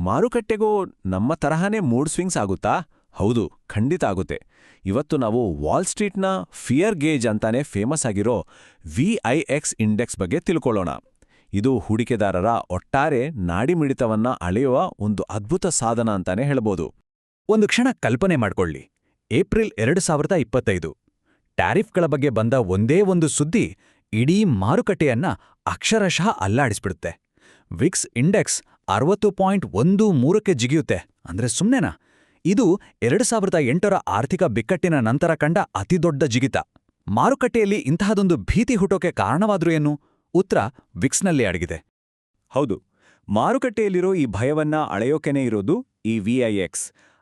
ಮಾರುಕಟ್ಟೆಗೂ ನಮ್ಮ ತರಹನೇ mood swings ಆಗುತ್ತಾ? ಹೌದು, ಖಂಡಿತ ಆಗುತ್ತೆ. ಇವತ್ತು ನಾವು ವಾಲ್ ಸ್ಟ್ರೀಟ್ನ ಫಿಯರ್ ಗೇಜ್ ಅಂತಾನೆ ಫೇಮಸ್ ಆಗಿರೋ VIX ಇಂಡೆಕ್ಸ್ ಬಗ್ಗೆ ತಿಳ್ಕೊಳ್ಳೋಣ. ಇದು ಹೂಡಿಕೆದಾರರ ಒಟ್ಟಾರೆ ನಾಡಿಮಿಡಿತವನ್ನ ಅಳೆಯುವ ಒಂದು ಅದ್ಭುತ ಸಾಧನ ಅಂತಾನೆ ಹೇಳ್ಬೋದು. ಒಂದು ಕ್ಷಣ ಕಲ್ಪನೆ ಮಾಡ್ಕೊಳ್ಳಿ. ಏಪ್ರಿಲ್ 2025 ಟ್ಯಾರಿಫ್ಗಳ ಬಗ್ಗೆ ಬಂದ ಒಂದೇ ಒಂದು ಸುದ್ದಿ ಇಡೀ ಮಾರುಕಟ್ಟೆಯನ್ನ ಅಕ್ಷರಶಃ ಅಲ್ಲಾಡಿಸ್ಬಿಡುತ್ತೆ. Vicks index 60.13ಕ್ಕೆ ಜಿಗಿಯುತ್ತೆ. ಅಂದ್ರೆ ಸುಮ್ನೆನಾ? ಇದು 2008ರ ಆರ್ಥಿಕ ಬಿಕ್ಕಟ್ಟಿನ ನಂತರ ಕಂಡ ಅತಿದೊಡ್ಡ ಜಿಗಿತ. ಮಾರುಕಟ್ಟೆಯಲ್ಲಿ ಇಂತಹದೊಂದು ಭೀತಿ ಹುಟ್ಟೋಕೆ ಕಾರಣವಾದ್ರೂ ಏನು? ಉತ್ತರ ವಿಕ್ಸ್ನಲ್ಲಿ ಅಡಗಿದೆ. ಹೌದು, ಮಾರುಕಟ್ಟೆಯಲ್ಲಿರೋ ಈ ಭಯವನ್ನ ಅಳೆಯೋಕೆನೇ ಇರೋದು ಈ VIX.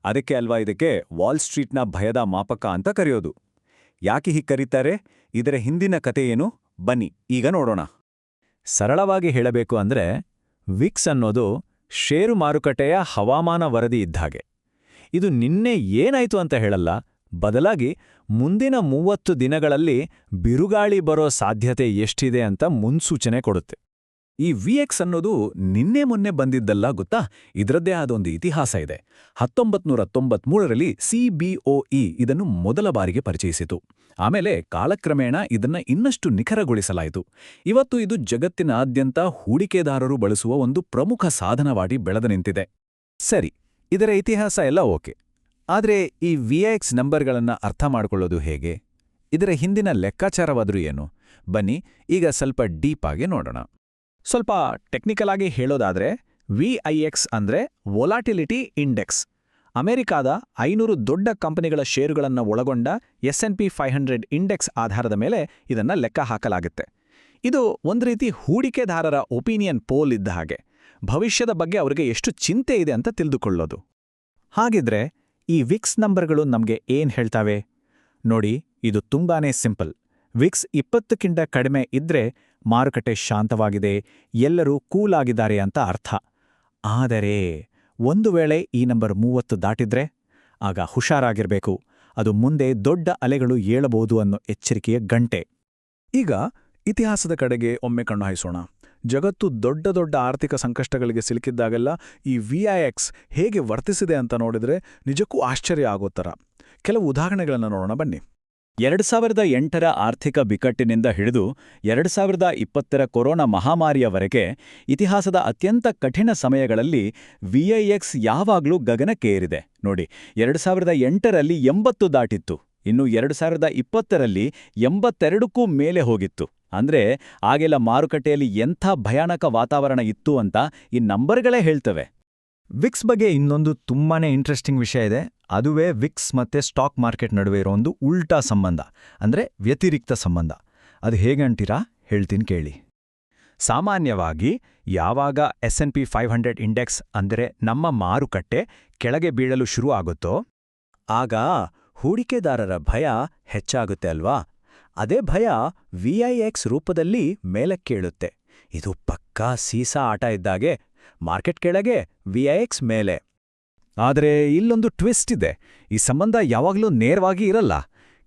ಅದಕ್ಕೆ ಅಲ್ವಾ ಇದಕ್ಕೆ ವಾಲ್ ಸ್ಟ್ರೀಟ್ನ ಭಯದ ಮಾಪಕ ಅಂತ ಕರೆಯೋದು. ಯಾಕೆ ಹೀಗೆ ಕರೀತಾರೆ? ಇದರ ಹಿಂದಿನ ಕತೆ ಏನು? ಬನ್ನಿ ಈಗ ನೋಡೋಣ. ಸರಳವಾಗಿ ಹೇಳಬೇಕು ಅಂದ್ರೆ ವಿಕ್ಸ್ ಅನ್ನೋದು ಷೇರು ಮಾರುಕಟ್ಟೆಯ ಹವಾಮಾನ ವರದಿ ಇದ್ದಾಗೆ. ಇದು ನಿನ್ನೆ ಏನಾಯ್ತು ಅಂತ ಹೇಳಲ್ಲ, ಬದಲಾಗಿ ಮುಂದಿನ 30 ದಿನಗಳಲ್ಲಿ ಬಿರುಗಾಳಿ ಬರೋ ಸಾಧ್ಯತೆ ಎಷ್ಟಿದೆ ಅಂತ ಮುನ್ಸೂಚನೆ ಕೊಡುತ್ತೆ. ಈ VX ಅನ್ನೋದು ನಿನ್ನೆ ಮೊನ್ನೆ ಬಂದಿದ್ದಲ್ಲ ಗೊತ್ತಾ. ಇದರದ್ದೇ ಆದೊಂದು ಇತಿಹಾಸ ಇದೆ. 1993ರಲ್ಲಿ CBOE ಇದನ್ನು ಮೊದಲ ಬಾರಿಗೆ ಪರಿಚಯಿಸಿತು. ಆಮೇಲೆ ಕಾಲಕ್ರಮೇಣ ಇದನ್ನ ಇನ್ನಷ್ಟು ನಿಖರಗೊಳಿಸಲಾಯಿತು. ಇವತ್ತು ಇದು ಜಗತ್ತಿನಾದ್ಯಂತ ಹೂಡಿಕೆದಾರರು ಬಳಸುವ ಒಂದು ಪ್ರಮುಖ ಸಾಧನವಾಗಿ ಬೆಳೆದು ನಿಂತಿದೆ. ಸರಿ, ಇದರ ಇತಿಹಾಸ ಎಲ್ಲ ಓಕೆ. ಆದರೆ ಈ VIX ನಂಬರ್ಗಳನ್ನ ಅರ್ಥ ಮಾಡ್ಕೊಳ್ಳೋದು ಹೇಗೆ? ಇದರ ಹಿಂದಿನ ಲೆಕ್ಕಾಚಾರವಾದ್ರೂ ಏನು? ಬನ್ನಿ ಈಗ ಸ್ವಲ್ಪ ಡೀಪ್ ಆಗಿ ನೋಡೋಣ. ಸ್ವಲ್ಪ ಟೆಕ್ನಿಕಲ್ ಆಗಿ ಹೇಳೋದಾದ್ರೆ VIX ಅಂದ್ರೆ ವೊಲಾಟಿಲಿಟಿ ಇಂಡೆಕ್ಸ್. ಅಮೆರಿಕಾದ 500 ದೊಡ್ಡ ಕಂಪನಿಗಳ ಷೇರುಗಳನ್ನು ಒಳಗೊಂಡ S&P 500 ಇಂಡೆಕ್ಸ್ ಆಧಾರದ ಮೇಲೆ ಇದನ್ನ ಲೆಕ್ಕ ಹಾಕಲಾಗುತ್ತೆ. ಇದು ಒಂದು ರೀತಿ ಹೂಡಿಕೆದಾರರ ಒಪಿನಿಯನ್ ಪೋಲ್ ಇದ್ದ ಹಾಗೆ, ಭವಿಷ್ಯದ ಬಗ್ಗೆ ಅವರಿಗೆ ಎಷ್ಟು ಚಿಂತೆ ಇದೆ ಅಂತ ತಿಳಿದುಕೊಳ್ಳೋದು. ಹಾಗಿದ್ರೆ ಈ ವಿಕ್ಸ್ ನಂಬರ್ಗಳು ನಮ್ಗೆ ಏನ್ ಹೇಳ್ತಾವೆ? ನೋಡಿ, ಇದು ತುಂಬಾನೇ ಸಿಂಪಲ್. ವಿಕ್ಸ್ 20ಕ್ಕಿಂತ ಕಡಿಮೆ ಇದ್ರೆ ಮಾರುಕಟ್ಟೆ ಶಾಂತವಾಗಿದೆ, ಎಲ್ಲರೂ ಕೂಲ್ ಆಗಿದ್ದಾರೆ ಅಂತ ಅರ್ಥ. ಆದರೆ ಒಂದು ವೇಳೆ ಈ ನಂಬರ್ 30 ದಾಟಿದ್ರೆ ಆಗ ಹುಷಾರಾಗಿರ್ಬೇಕು. ಅದು ಮುಂದೆ ದೊಡ್ಡ ಅಲೆಗಳು ಏಳಬಹುದು ಅನ್ನೋ ಎಚ್ಚರಿಕೆಯ ಗಂಟೆ. ಈಗ ಇತಿಹಾಸದ ಕಡೆಗೆ ಒಮ್ಮೆ ಕಣ್ಣು ಹಾಯಿಸೋಣ. ಜಗತ್ತು ದೊಡ್ಡ ದೊಡ್ಡ ಆರ್ಥಿಕ ಸಂಕಷ್ಟಗಳಿಗೆ ಸಿಲುಕಿದ್ದಾಗೆಲ್ಲ ಈ VIX ಹೇಗೆ ವರ್ತಿಸಿದೆ ಅಂತ ನೋಡಿದ್ರೆ ನಿಜಕ್ಕೂ ಆಶ್ಚರ್ಯ ಆಗೋ ಥರ. ಕೆಲವು ಉದಾಹರಣೆಗಳನ್ನು ನೋಡೋಣ ಬನ್ನಿ. 2008ರ ಆರ್ಥಿಕ ಬಿಕ್ಕಟ್ಟಿನಿಂದ ಹಿಡಿದು 2020ರ ಕೊರೋನಾ ಮಹಾಮಾರಿಯವರೆಗೆ ಇತಿಹಾಸದ ಅತ್ಯಂತ ಕಠಿಣ ಸಮಯಗಳಲ್ಲಿ VIX ಯಾವಾಗ್ಲೂ ಗಗನಕ್ಕೇರಿದೆ. ನೋಡಿ, 2008ರಲ್ಲಿ 80 ದಾಟಿತ್ತು, ಇನ್ನು 2020ರಲ್ಲಿ 82ಕ್ಕೂ ಮೇಲೆ ಹೋಗಿತ್ತು. ಅಂದ್ರೆ ಆಗೆಲ್ಲ ಮಾರುಕಟ್ಟೆಯಲ್ಲಿ ಎಂಥ ಭಯಾನಕ ವಾತಾವರಣ ಇತ್ತು ಅಂತ ಈ ನಂಬರ್ಗಳೇ ಹೇಳ್ತವೆ. ವಿಕ್ಸ್ ಬಗ್ಗೆ ಇನ್ನೊಂದು ತುಂಬಾನೇ ಇಂಟ್ರೆಸ್ಟಿಂಗ್ ವಿಷಯ ಇದೆ. ಅದುವೇ ವಿಕ್ಸ್ ಮತ್ತೆ ಸ್ಟಾಕ್ ಮಾರ್ಕೆಟ್ ನಡುವೆ ಇರೋ ಒಂದು ಉಲ್ಟಾ ಸಂಬಂಧ, ಅಂದ್ರೆ ವ್ಯತಿರಿಕ್ತ ಸಂಬಂಧ. ಅದು ಹೇಗೆ ಅಂತೀರಾ? ಹೇಳ್ತೀನಿ ಕೇಳಿ. ಸಾಮಾನ್ಯವಾಗಿ ಯಾವಾಗ S&P 500 ಇಂಡೆಕ್ಸ್ ಅಂದರೆ ನಮ್ಮ ಮಾರುಕಟ್ಟೆ ಕೆಳಗೆ ಬೀಳಲು ಶುರು ಆಗುತ್ತೋ ಆಗ ಹೂಡಿಕೆದಾರರ ಭಯ ಹೆಚ್ಚಾಗುತ್ತೆ ಅಲ್ವಾ? ಅದೇ ಭಯ VIX ರೂಪದಲ್ಲಿ ಮೇಲಕ್ಕೇಳುತ್ತೆ. ಇದು ಪಕ್ಕಾ ಸೀಸಾ ಆಟ ಇದ್ದಾಗೆ. ಮಾರ್ಕೆಟ್ ಕೆಳಗೆ, VIX ಮೇಲೆ. ಆದರೆ ಇಲ್ಲೊಂದು ಟ್ವಿಸ್ಟ್ ಇದೆ. ಈ ಸಂಬಂಧ ಯಾವಾಗಲೂ ನೇರವಾಗಿ ಇರಲ್ಲ.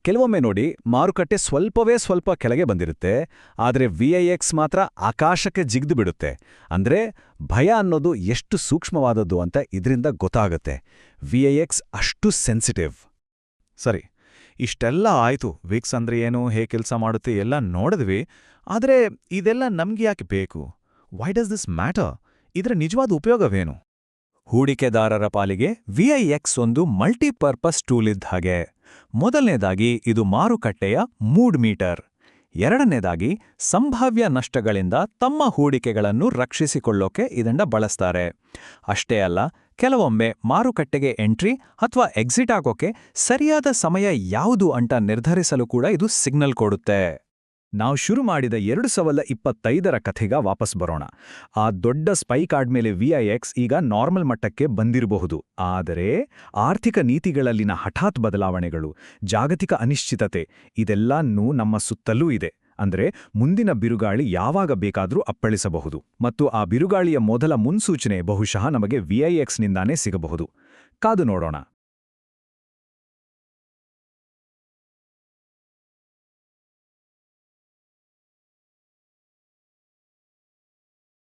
ಕೆಲವೊಮ್ಮೆ ನೋಡಿ, ಮಾರುಕಟ್ಟೆ ಸ್ವಲ್ಪ ಕೆಳಗೆ ಬಂದಿರುತ್ತೆ, ಆದರೆ VIX ಮಾತ್ರ ಆಕಾಶಕ್ಕೆ ಜಿಗ್ದು ಬಿಡುತ್ತೆ. ಅಂದ್ರೆ ಭಯ ಅನ್ನೋದು ಎಷ್ಟು ಸೂಕ್ಷ್ಮವಾದದ್ದು ಅಂತ ಇದರಿಂದ ಗೊತ್ತಾಗುತ್ತೆ. VIX ಅಷ್ಟು ಸೆನ್ಸಿಟಿವ್. ಸರಿ, ಇಷ್ಟೆಲ್ಲ ಆಯ್ತು. ವಿಕ್ಸ್ ಅಂದ್ರೆ ಏನು, ಹೇಗೆ ಕೆಲಸ ಮಾಡುತ್ತೆ ಎಲ್ಲ ನೋಡಿದ್ವಿ. ಆದರೆ ಇದೆಲ್ಲ ನಮ್ಗೆ ಯಾಕೆ ಬೇಕು? Why does this matter? ಇದರ ನಿಜವಾದ ಉಪಯೋಗವೇನು? ಹೂಡಿಕೆದಾರರ ಪಾಲಿಗೆ VIX ಒಂದು ಮಲ್ಟಿಪರ್ಪಸ್ ಟೂಲ್ ಇದ್ದ ಹಾಗೆ. ಮೊದಲನೇದಾಗಿ ಇದು ಮಾರುಕಟ್ಟೆಯ ಮೂಡ್ ಮೀಟರ್. ಎರಡನೇದಾಗಿ ಸಂಭಾವ್ಯ ನಷ್ಟಗಳಿಂದ ತಮ್ಮ ಹೂಡಿಕೆಗಳನ್ನು ರಕ್ಷಿಸಿಕೊಳ್ಳೋಕೆ ಇದನ್ನ ಬಳಸ್ತಾರೆ. ಅಷ್ಟೇ ಅಲ್ಲ, ಕೆಲವೊಮ್ಮೆ ಮಾರುಕಟ್ಟೆಗೆ ಎಂಟ್ರಿ ಅಥವಾ ಎಕ್ಸಿಟ್ ಆಗೋಕೆ ಸರಿಯಾದ ಸಮಯ ಯಾವುದು ಅಂತ ನಿರ್ಧರಿಸಲು ಕೂಡ ಇದು ಸಿಗ್ನಲ್ ಕೊಡುತ್ತೆ. ನಾವು ಶುರು ಮಾಡಿದ 2025ರ ಕಥೆಗ ವಾಪಸ್ ಬರೋಣ. ಆ ದೊಡ್ಡ ಸ್ಪೈಕ್ ಆದ್ಮೇಲೆ VIX ಈಗ ನಾರ್ಮಲ್ ಮಟ್ಟಕ್ಕೆ ಬಂದಿರಬಹುದು. ಆದರೆ ಆರ್ಥಿಕ ನೀತಿಗಳಲ್ಲಿನ ಹಠಾತ್ ಬದಲಾವಣೆಗಳು, ಜಾಗತಿಕ ಅನಿಶ್ಚಿತತೆ ಇದೆಲ್ಲನೂ ನಮ್ಮ ಸುತ್ತಲೂ ಇದೆ. ಅಂದ್ರೆ ಮುಂದಿನ ಬಿರುಗಾಳಿ ಯಾವಾಗ ಬೇಕಾದ್ರೂ ಅಪ್ಪಳಿಸಬಹುದು. ಮತ್ತು ಆ ಬಿರುಗಾಳಿಯ ಮೊದಲ ಮುನ್ಸೂಚನೆ ಬಹುಶಃ ನಮಗೆ VIX ನಿಂದಾನೇ ಸಿಗಬಹುದು. ಕಾದು ನೋಡೋಣ.